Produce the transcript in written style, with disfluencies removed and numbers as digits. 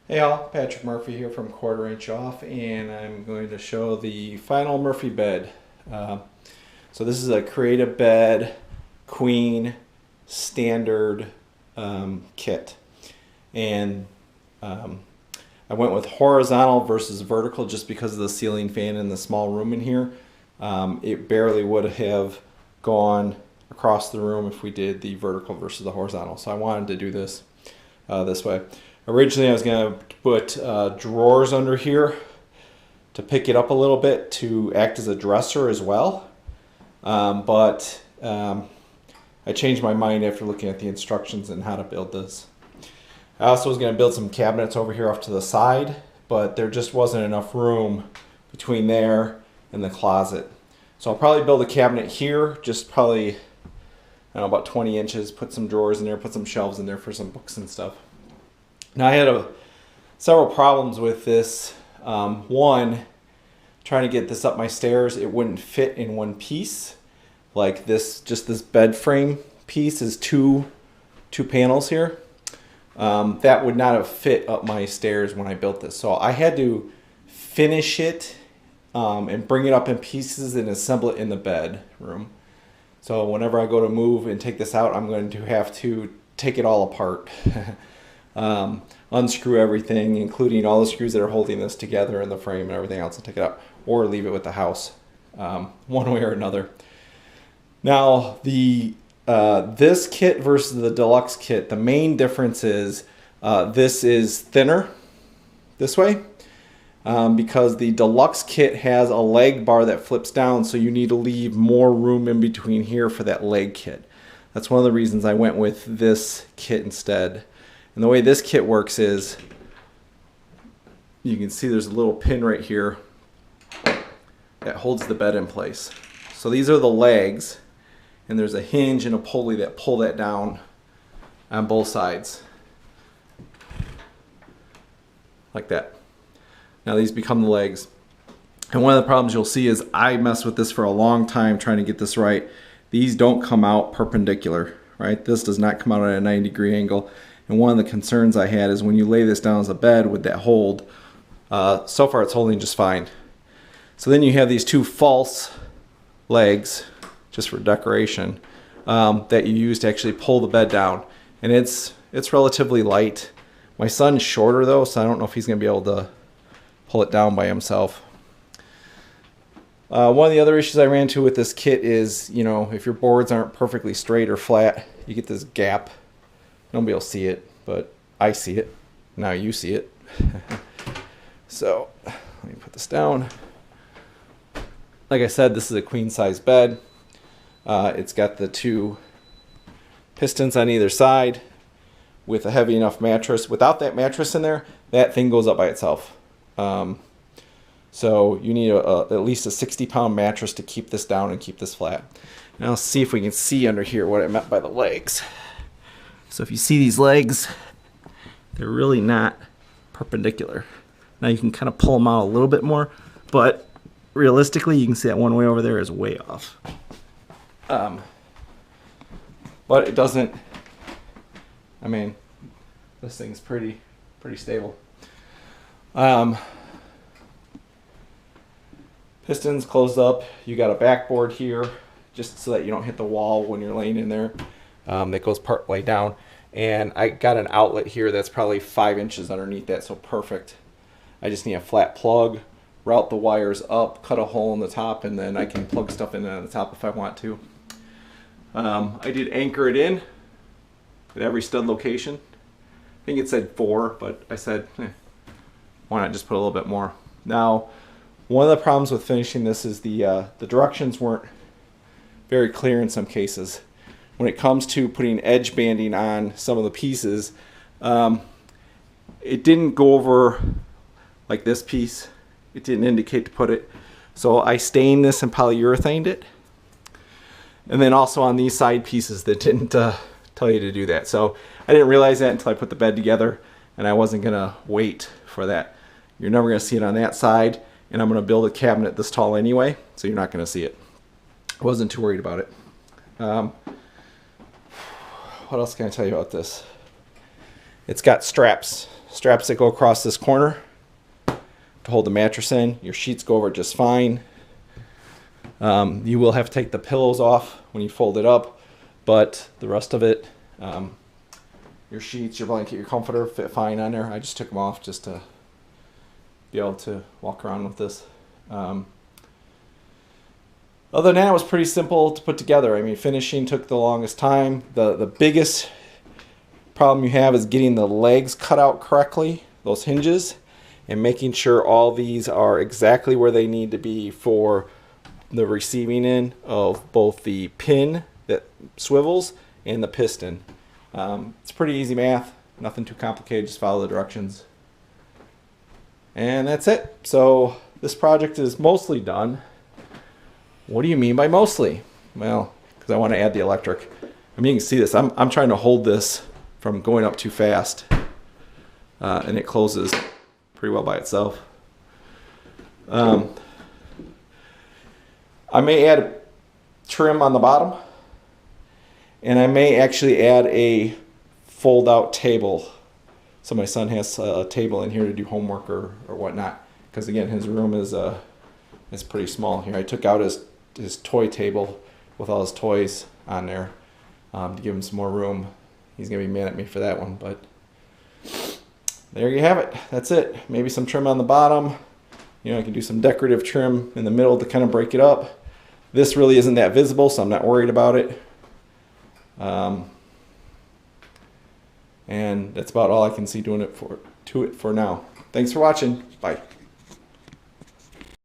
Hey all, Patrick Murphy here from Quarter Inch Off, and I'm going to show the final Murphy bed. Uh, so this is a Creative Bed Queen standard kit, and I went with horizontal versus vertical just because of the ceiling fan and the small room in here. It barely would have gone across the room if we did the vertical versus the horizontal. So I wanted to do this this way. Originally I was going to put drawers under here to pick it up a little bit to act as a dresser as well. But I changed my mind after looking at the instructions and how to build this. I also was going to build some cabinets over here off to the side, but there just wasn't enough room between there and the closet. So I'll probably build a cabinet here, just probably, I don't know, about 20 inches, put some drawers in there, put some shelves in there for some books and stuff. Now I had several problems with this. One, trying to get this up my stairs, it wouldn't fit in one piece. Like this, just this bed frame piece is two panels here. That would not have fit up my stairs when I built this. So I had to finish it and bring it up in pieces and assemble it in the bedroom. So whenever I go to move and take this out, I'm going to have to take it all apart. Unscrew everything, including all the screws that are holding this together and the frame and everything else, and take it out, or leave it with the house, one way or another. Now this kit versus the deluxe kit, the main difference is this is thinner this way because the deluxe kit has a leg bar that flips down, so you need to leave more room in between here for that leg kit. That's one of the reasons I went with this kit instead. And the way this kit works is, you can see there's a little pin right here that holds the bed in place. So these are the legs, and there's a hinge and a pulley that pull that down on both sides. Like that. Now these become the legs. And one of the problems you'll see is I messed with this for a long time trying to get this right. These don't come out perpendicular, right? This does not come out at a 90-degree angle. And one of the concerns I had is when you lay this down as a bed, would that hold? So far it's holding just fine. So then you have these two false legs, just for decoration, that you use to actually pull the bed down. And it's relatively light. My son's shorter though, so I don't know if he's going to be able to pull it down by himself. One of the other issues I ran into with this kit is, you know, if your boards aren't perfectly straight or flat, you get this gap. Nobody will see it, but I see it. Now you see it. So let me put this down. Like I said, this is a queen size bed. It's got the two pistons on either side with a heavy enough mattress. Without that mattress in there, that thing goes up by itself. So you need at least a 60-pound mattress to keep this down and keep this flat. Now let's see if we can see under here what I meant by the legs. So if you see these legs, they're really not perpendicular. Now you can kind of pull them out a little bit more, but realistically you can see that one way over there is way off. But it doesn't, I mean, this thing's pretty stable. Pistons closed up. You got a backboard here just so that you don't hit the wall when you're laying in there. That goes part way down, and I got an outlet here that's probably 5 inches underneath that, so perfect. I just need a flat plug, route the wires up, cut a hole in the top, and then I can plug stuff in on the top if I want to. I did anchor it in at every stud location. I think it said 4, but I said, why not just put a little bit more. Now, one of the problems with finishing this is the directions weren't very clear in some cases. When it comes to putting edge banding on some of the pieces, it didn't go over like this piece. It didn't indicate to put it. So I stained this and polyurethaned it. And then also on these side pieces that didn't tell you to do that. So I didn't realize that until I put the bed together, and I wasn't gonna wait for that. You're never gonna see it on that side, and I'm gonna build a cabinet this tall anyway, so you're not gonna see it. I wasn't too worried about it. What else can I tell you about this? It's got straps. straps that go across this corner to hold the mattress in. Your sheets go over just fine. You will have to take the pillows off when you fold it up, but the rest of it, your sheets, your blanket, your comforter fit fine on there. I just took them off just to be able to walk around with this. Other than that, it was pretty simple to put together. I mean, finishing took the longest time. The biggest problem you have is getting the legs cut out correctly, those hinges, and making sure all these are exactly where they need to be for the receiving end of both the pin that swivels and the piston. It's pretty easy math, nothing too complicated, just follow the directions. And that's it. So this project is mostly done. What do you mean by mostly? Well, because I want to add the electric. I mean, you can see this. I'm trying to hold this from going up too fast. And it closes pretty well by itself. I may add trim on the bottom. And I may actually add a fold-out table. So my son has a table in here to do homework or whatnot. Because again, his room is pretty small here. I took out his toy table with all his toys on there to give him some more room. He's gonna be mad at me for that one, but there you have it. That's it. Maybe some trim on the bottom. You know, I can do some decorative trim in the middle to kind of break it up. This really isn't that visible, so I'm not worried about it. And that's about all I can see doing it for now. Thanks for watching. Bye.